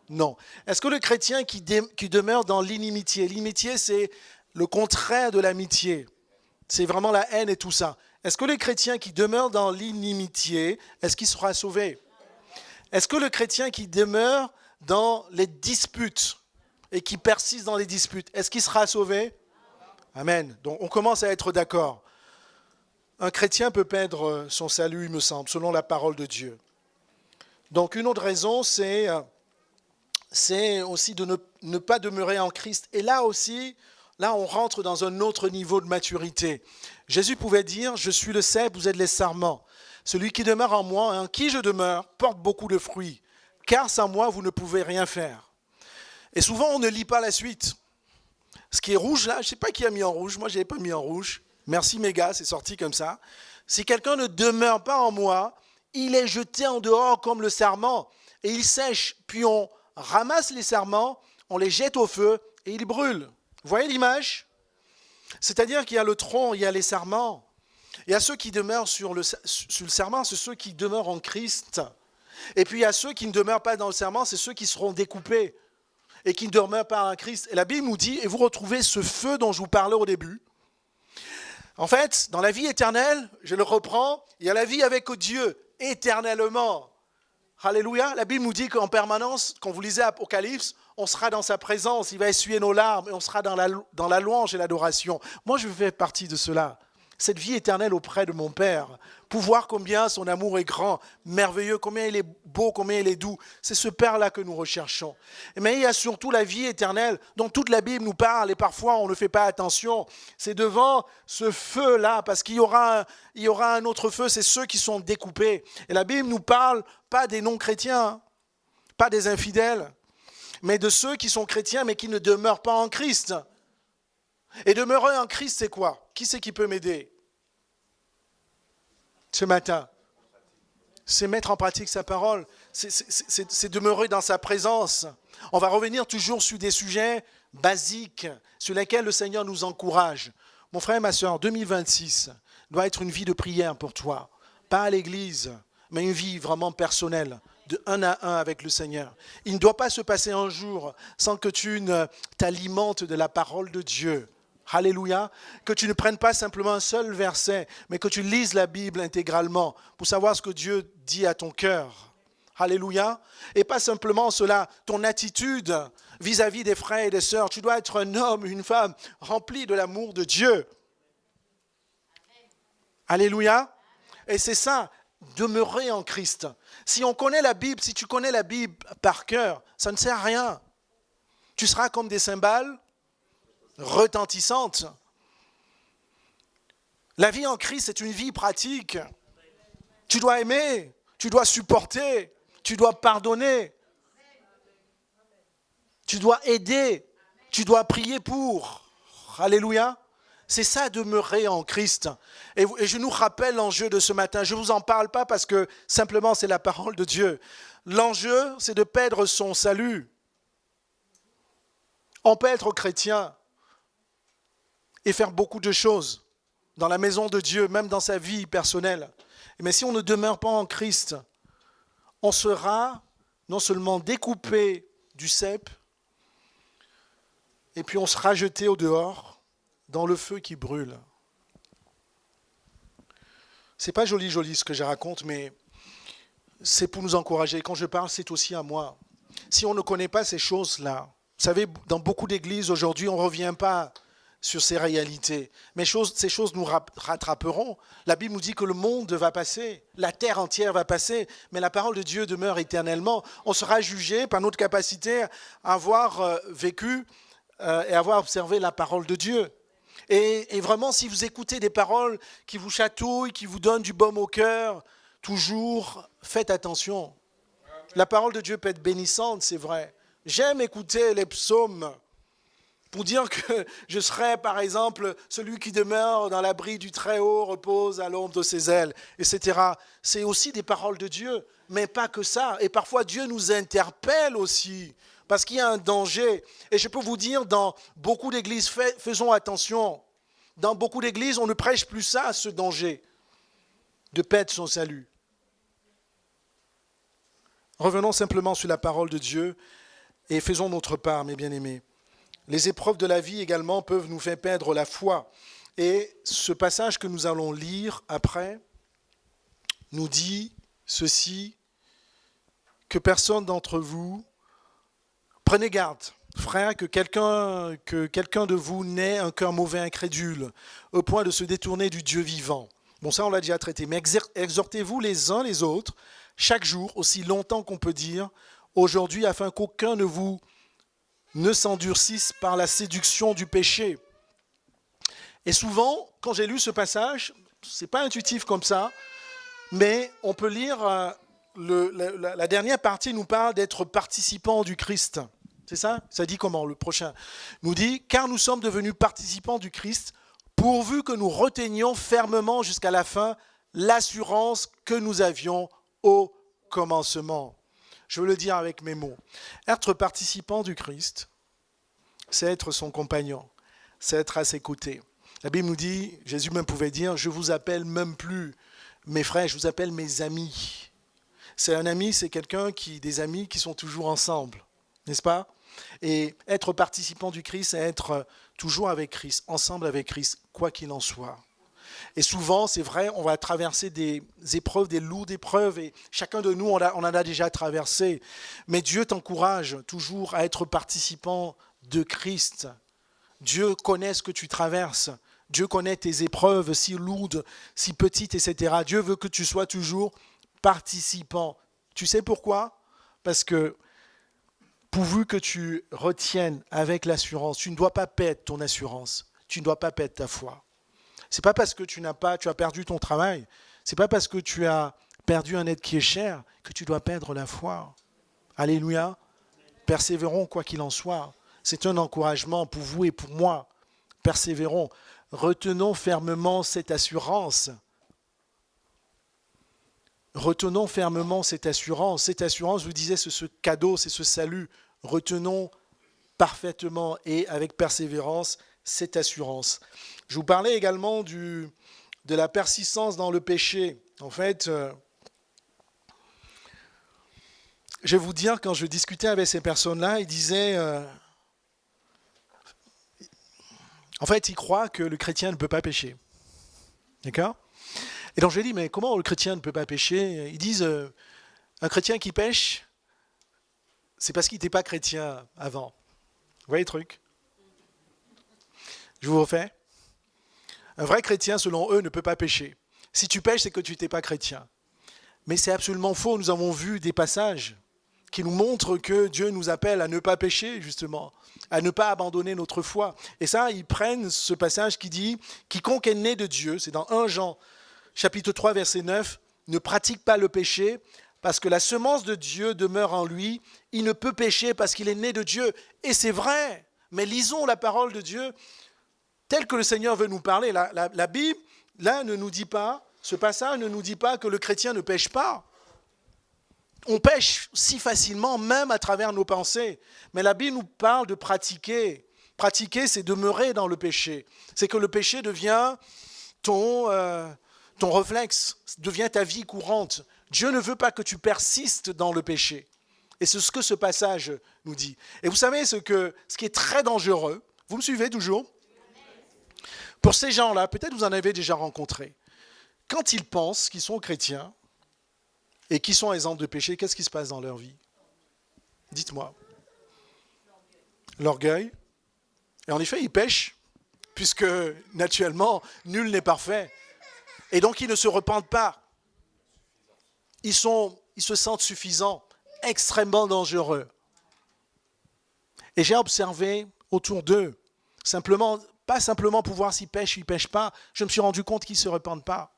S2: Non. Est-ce que le chrétien qui demeure dans l'inimitié, l'inimitié c'est le contraire de l'amitié, c'est vraiment la haine et tout ça. Est-ce que le chrétien qui demeure dans l'inimitié, est-ce qu'il sera sauvé? Est-ce que le chrétien qui demeure dans les disputes, et qui persiste dans les disputes, est-ce qu'il sera sauvé? Amen. Donc on commence à être d'accord. Un chrétien peut perdre son salut, il me semble, selon la parole de Dieu. Donc une autre raison, c'est aussi de ne pas demeurer en Christ. Et là aussi, on rentre dans un autre niveau de maturité. Jésus pouvait dire, je suis le cep, vous êtes les sarments. Celui qui demeure en moi, en qui je demeure, porte beaucoup de fruits. Car sans moi, vous ne pouvez rien faire. Et souvent, on ne lit pas la suite. Ce qui est rouge là, je ne sais pas qui a mis en rouge. Moi, je n'avais pas mis en rouge. Merci méga, c'est sorti comme ça. Si quelqu'un ne demeure pas en moi, il est jeté en dehors comme le sarment. Et il sèche. Puis on ramasse les sarments, on les jette au feu et ils brûlent. Vous voyez l'image? C'est-à-dire qu'il y a le tronc, il y a les sarments. Il y a ceux qui demeurent sur le sarment, c'est ceux qui demeurent en Christ. Et puis il y a ceux qui ne demeurent pas dans le sarment, c'est ceux qui seront découpés et qui ne demeurent pas en Christ. Et la Bible nous dit, et vous retrouvez ce feu dont je vous parlais au début. En fait, dans la vie éternelle, je le reprends, il y a la vie avec Dieu, éternellement. Alléluia. La Bible nous dit qu'en permanence, quand vous lisez Apocalypse, on sera dans sa présence, il va essuyer nos larmes, et on sera dans la louange et l'adoration. Moi, je fais partie de cela. Cette vie éternelle auprès de mon Père, pour voir combien son amour est grand, merveilleux, combien il est beau, combien il est doux. C'est ce Père-là que nous recherchons. Mais il y a surtout la vie éternelle dont toute la Bible nous parle et parfois on ne fait pas attention. C'est devant ce feu-là, parce qu'il y aura un autre feu, c'est ceux qui sont découpés. Et la Bible nous parle pas des non-chrétiens, pas des infidèles, mais de ceux qui sont chrétiens mais qui ne demeurent pas en Christ. Et demeurer en Christ, c'est quoi? Qui c'est qui peut m'aider ce matin? C'est mettre en pratique sa parole. C'est demeurer dans sa présence. On va revenir toujours sur des sujets basiques sur lesquels le Seigneur nous encourage. Mon frère et ma soeur, 2026 doit être une vie de prière pour toi. Pas à l'église, mais une vie vraiment personnelle, de 1 à 1 avec le Seigneur. Il ne doit pas se passer un jour sans que tu ne t'alimentes de la parole de Dieu. Alléluia. Que tu ne prennes pas simplement un seul verset, mais que tu lises la Bible intégralement pour savoir ce que Dieu dit à ton cœur. Alléluia. Et pas simplement cela, ton attitude vis-à-vis des frères et des sœurs. Tu dois être un homme, une femme rempli de l'amour de Dieu. Alléluia. Et c'est ça, demeurer en Christ. Si on connaît la Bible, si tu connais la Bible par cœur, ça ne sert à rien. Tu seras comme des cymbales retentissantes. La vie en Christ, c'est une vie pratique. Tu dois aimer, tu dois supporter, tu dois pardonner, tu dois aider, tu dois prier pour. Alléluia. C'est ça, demeurer en Christ. Et je nous rappelle l'enjeu de ce matin. Je ne vous en parle pas parce que simplement c'est la parole de Dieu. L'enjeu, c'est de perdre son salut. On peut être chrétien et faire beaucoup de choses dans la maison de Dieu, même dans sa vie personnelle. Mais si on ne demeure pas en Christ, on sera non seulement découpé du cep, et puis on sera jeté au dehors dans le feu qui brûle. C'est pas joli ce que je raconte, mais c'est pour nous encourager. Quand je parle, c'est aussi à moi. Si on ne connaît pas ces choses-là, vous savez, dans beaucoup d'églises aujourd'hui, on ne revient pas sur ces réalités. Mais ces choses nous rattraperont. La Bible nous dit que le monde va passer, la terre entière va passer, mais la parole de Dieu demeure éternellement. On sera jugé par notre capacité à avoir vécu et avoir observé la parole de Dieu. Et vraiment, si vous écoutez des paroles qui vous chatouillent, qui vous donnent du baume au cœur, toujours, faites attention. La parole de Dieu peut être bénissante, c'est vrai. J'aime écouter les psaumes pour dire que je serai, par exemple, celui qui demeure dans l'abri du Très-Haut, repose à l'ombre de ses ailes, etc. C'est aussi des paroles de Dieu, mais pas que ça. Et parfois, Dieu nous interpelle aussi, parce qu'il y a un danger. Et je peux vous dire, dans beaucoup d'églises, faisons attention. Dans beaucoup d'églises, on ne prêche plus ça, ce danger de perdre son salut. Revenons simplement sur la parole de Dieu et faisons notre part, mes bien-aimés. Les épreuves de la vie également peuvent nous faire perdre la foi. Et ce passage que nous allons lire après nous dit ceci, que personne d'entre vous, prenez garde, frère, que quelqu'un de vous n'ait un cœur mauvais, incrédule, au point de se détourner du Dieu vivant. Bon, ça on l'a déjà traité, mais exhortez-vous les uns les autres, chaque jour, aussi longtemps qu'on peut dire, aujourd'hui, afin qu'aucun de vous ne s'endurcisse par la séduction du péché. Et souvent, quand j'ai lu ce passage, ce n'est pas intuitif comme ça, mais on peut lire, la dernière partie nous parle d'être participant du Christ. C'est ça ? Ça dit comment, le prochain ? Nous dit, car nous sommes devenus participants du Christ, pourvu que nous retenions fermement jusqu'à la fin l'assurance que nous avions au commencement. Je veux le dire avec mes mots. Être participant du Christ, c'est être son compagnon, c'est être à ses côtés. La Bible nous dit, Jésus même pouvait dire, je vous appelle même plus mes frères, je vous appelle mes amis. C'est un ami, c'est des amis qui sont toujours ensemble, n'est-ce pas ? Et être participant du Christ, c'est être toujours avec Christ, ensemble avec Christ, quoi qu'il en soit. Et souvent, c'est vrai, on va traverser des épreuves, des lourdes épreuves, et chacun de nous, on en a déjà traversé. Mais Dieu t'encourage toujours à être participant de Christ. Dieu connaît ce que tu traverses. Dieu connaît tes épreuves, si lourdes, si petites, etc. Dieu veut que tu sois toujours participant. Tu sais pourquoi ? Parce que pourvu que tu retiennes avec l'assurance, tu ne dois pas perdre ton assurance, tu ne dois pas perdre ta foi. C'est pas parce que tu as perdu ton travail, c'est pas parce que tu as perdu un être qui est cher que tu dois perdre la foi. Alléluia. Persévérons quoi qu'il en soit. C'est un encouragement pour vous et pour moi. Persévérons. Retenons fermement cette assurance. Retenons fermement cette assurance. Cette assurance, je vous disais, c'est ce cadeau, c'est ce salut. Retenons parfaitement et avec persévérance cette assurance. Je vous parlais également de la persistance dans le péché. En fait, je vais vous dire, quand je discutais avec ces personnes-là, ils disaient, En fait, ils croient que le chrétien ne peut pas pécher. D'accord ? Et donc je lui dis, mais comment le chrétien ne peut pas pécher ? Ils disent, un chrétien qui pêche, c'est parce qu'il n'était pas chrétien avant. Vous voyez le truc ? Je vous refais. Un vrai chrétien, selon eux, ne peut pas pécher. Si tu pêches, c'est que tu n'étais pas chrétien. Mais c'est absolument faux. Nous avons vu des passages qui nous montrent que Dieu nous appelle à ne pas pécher, justement, à ne pas abandonner notre foi. Et ça, ils prennent ce passage qui dit « Quiconque est né de Dieu », c'est dans 1 Jean, chapitre 3, verset 9, « ne pratique pas le péché, parce que la semence de Dieu demeure en lui. Il ne peut pécher parce qu'il est né de Dieu. » Et c'est vrai, mais lisons la parole de Dieu telle que le Seigneur veut nous parler. La Bible, là, ne nous dit pas, ce passage ne nous dit pas que le chrétien ne pêche pas. On pêche si facilement, même à travers nos pensées. Mais la Bible nous parle de pratiquer. Pratiquer, c'est demeurer dans le péché. C'est que le péché devient ton réflexe, devient ta vie courante. Dieu ne veut pas que tu persistes dans le péché. Et c'est ce que ce passage nous dit. Et vous savez ce qui est très dangereux, vous me suivez toujours ? Pour ces gens-là, peut-être vous en avez déjà rencontré. Quand ils pensent qu'ils sont chrétiens et qu'ils sont exempts de péché, qu'est-ce qui se passe dans leur vie ? Dites-moi. L'orgueil. Et en effet, ils pêchent, puisque naturellement, nul n'est parfait. Et donc, ils ne se repentent pas. Ils se sentent suffisants, extrêmement dangereux. Et j'ai observé autour d'eux, pas simplement pour voir s'ils pêchent ou ils ne pêchent pas, je me suis rendu compte qu'ils ne se repentent pas.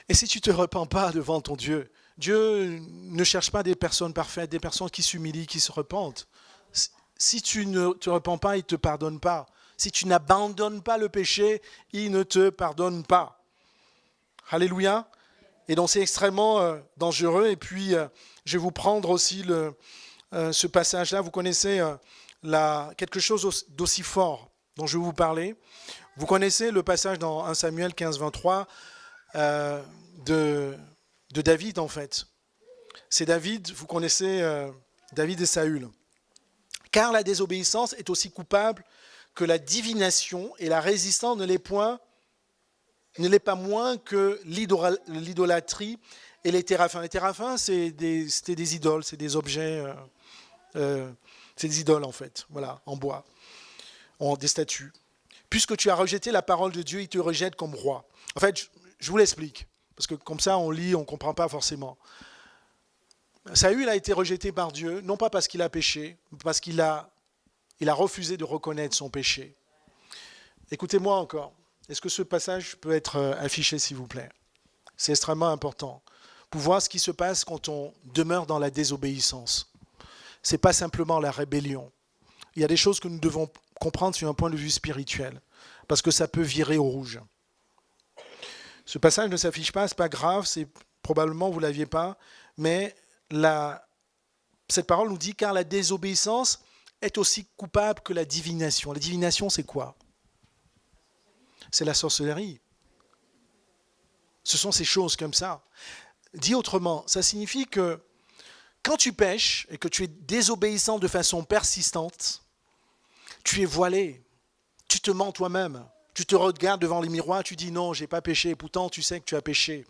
S2: Et si tu ne te repens pas devant ton Dieu, Dieu ne cherche pas des personnes parfaites, des personnes qui s'humilient, qui se repentent. Si tu ne te repens pas, il ne te pardonne pas. Si tu n'abandonnes pas le péché, il ne te pardonne pas. Alléluia. Et donc c'est extrêmement dangereux. Et puis, je vais vous prendre aussi ce passage-là. Vous connaissez quelque chose d'aussi fort dont je vais vous parler. Vous connaissez le passage dans 1 Samuel 15, 23 de David, en fait. C'est David, vous connaissez David et Saül. Car la désobéissance est aussi coupable que la divination, et la résistance ne l'est pas moins que l'idolâtrie et les téraphins. Les téraphins, c'était des idoles, c'est des objets, c'est des idoles en fait, voilà, en bois, des statues. Puisque tu as rejeté la parole de Dieu, il te rejette comme roi. En fait, je vous l'explique, parce que comme ça on lit, on ne comprend pas forcément. Saül a été rejeté par Dieu, non pas parce qu'il a péché, mais parce qu'il a refusé de reconnaître son péché. Écoutez-moi encore. Est-ce que ce passage peut être affiché, s'il vous plaît ? C'est extrêmement important pour voir ce qui se passe quand on demeure dans la désobéissance. Ce n'est pas simplement la rébellion. Il y a des choses que nous devons comprendre sur un point de vue spirituel, parce que ça peut virer au rouge. Ce passage ne s'affiche pas, ce n'est pas grave, c'est probablement vous ne l'aviez pas, mais cette parole nous dit « car la désobéissance est aussi coupable que la divination ». La divination, c'est quoi ? C'est la sorcellerie. Ce sont ces choses comme ça. Dit autrement, ça signifie que quand tu pêches et que tu es désobéissant de façon persistante, tu es voilé, tu te mens toi-même, tu te regardes devant les miroirs, tu dis non, je n'ai pas péché, pourtant tu sais que tu as péché.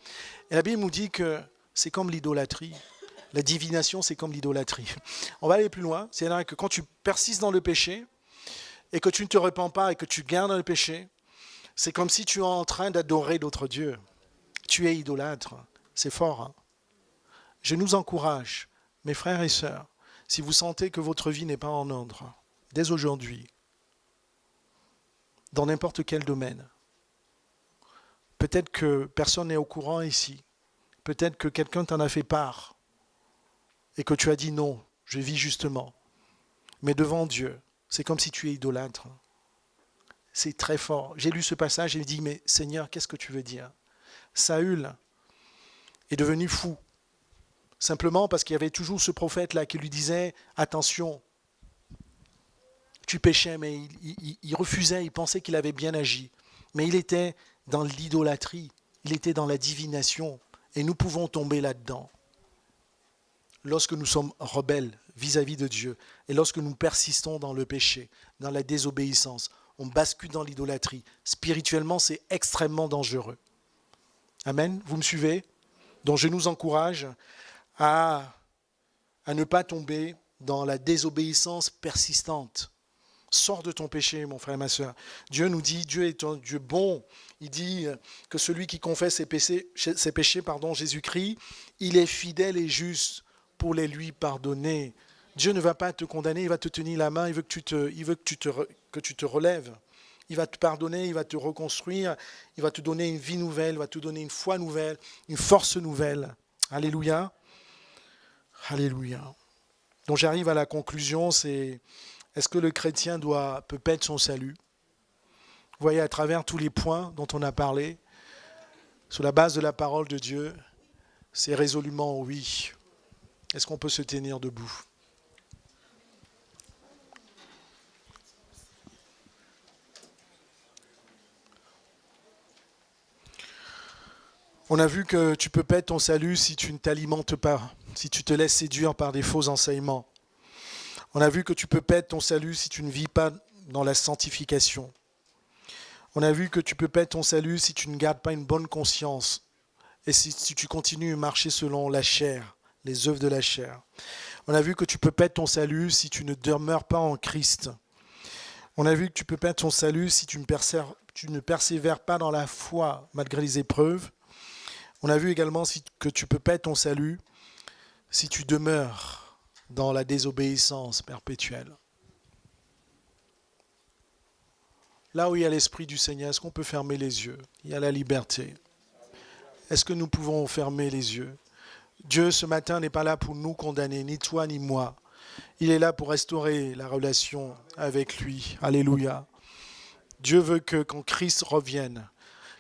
S2: Et la Bible nous dit que c'est comme l'idolâtrie. La divination, c'est comme l'idolâtrie. On va aller plus loin. C'est-à-dire que quand tu persistes dans le péché et que tu ne te repens pas et que tu gardes le péché, c'est comme si tu es en train d'adorer d'autres dieux. Tu es idolâtre. C'est fort. Hein ? Je nous encourage, mes frères et sœurs, si vous sentez que votre vie n'est pas en ordre, dès aujourd'hui, dans n'importe quel domaine, peut-être que personne n'est au courant ici, peut-être que quelqu'un t'en a fait part, et que tu as dit non, je vis justement. Mais devant Dieu, c'est comme si tu es idolâtre. C'est très fort. J'ai lu ce passage et j'ai dit, mais Seigneur, qu'est-ce que tu veux dire ? Saül est devenu fou, simplement parce qu'il y avait toujours ce prophète-là qui lui disait, attention, tu péchais, mais il refusait, il pensait qu'il avait bien agi. Mais il était dans l'idolâtrie, il était dans la divination, et nous pouvons tomber là-dedans. Lorsque nous sommes rebelles vis-à-vis de Dieu et lorsque nous persistons dans le péché, dans la désobéissance, on bascule dans l'idolâtrie. Spirituellement, c'est extrêmement dangereux. Amen, vous me suivez? Donc je nous encourage à ne pas tomber dans la désobéissance persistante. Sors de ton péché, mon frère et ma soeur. Dieu nous dit, Dieu est un Dieu bon. Il dit que celui qui confesse ses péchés, Jésus-Christ, il est fidèle et juste pour les lui pardonner. Dieu ne va pas te condamner, il va te tenir la main, il veut que tu te relèves. Il va te pardonner, il va te reconstruire, il va te donner une vie nouvelle, il va te donner une foi nouvelle, une force nouvelle. Alléluia. Alléluia. Donc j'arrive à la conclusion, c'est est-ce que le chrétien peut perdre son salut? Vous voyez, à travers tous les points dont on a parlé, sur la base de la parole de Dieu, c'est résolument oui. Est-ce qu'on peut se tenir debout? On a vu que tu peux perdre ton salut si tu ne t'alimentes pas, si tu te laisses séduire par des faux enseignements. On a vu que tu peux perdre ton salut si tu ne vis pas dans la sanctification. On a vu que tu peux perdre ton salut si tu ne gardes pas une bonne conscience et si tu continues à marcher selon la chair, les œuvres de la chair. On a vu que tu peux perdre ton salut si tu ne demeures pas en Christ. On a vu que tu peux perdre ton salut si tu ne persévères pas dans la foi malgré les épreuves. On a vu également que tu peux perdre ton salut si tu demeures dans la désobéissance perpétuelle. Là où il y a l'Esprit du Seigneur, est-ce qu'on peut fermer les yeux? Il y a la liberté. Est-ce que nous pouvons fermer les yeux? Dieu, ce matin, n'est pas là pour nous condamner, ni toi ni moi. Il est là pour restaurer la relation avec lui. Alléluia. Dieu veut que quand Christ revienne,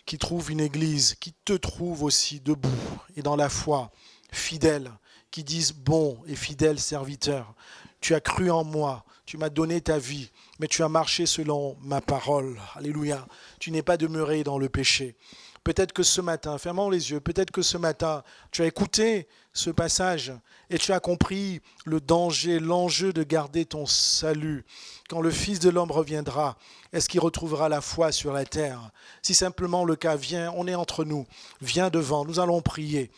S2: qu'il trouve une église, qui te trouve aussi debout et dans la foi, fidèle, qui disent bon et fidèle serviteur, tu as cru en moi, tu m'as donné ta vie, mais tu as marché selon ma parole. Alléluia. Tu n'es pas demeuré dans le péché. Peut-être que ce matin, fermons les yeux, peut-être que ce matin, tu as écouté ce passage et tu as compris le danger, l'enjeu de garder ton salut. Quand le Fils de l'homme reviendra, est-ce qu'il retrouvera la foi sur la terre? Si simplement le cas, viens, on est entre nous, viens devant, nous allons prier.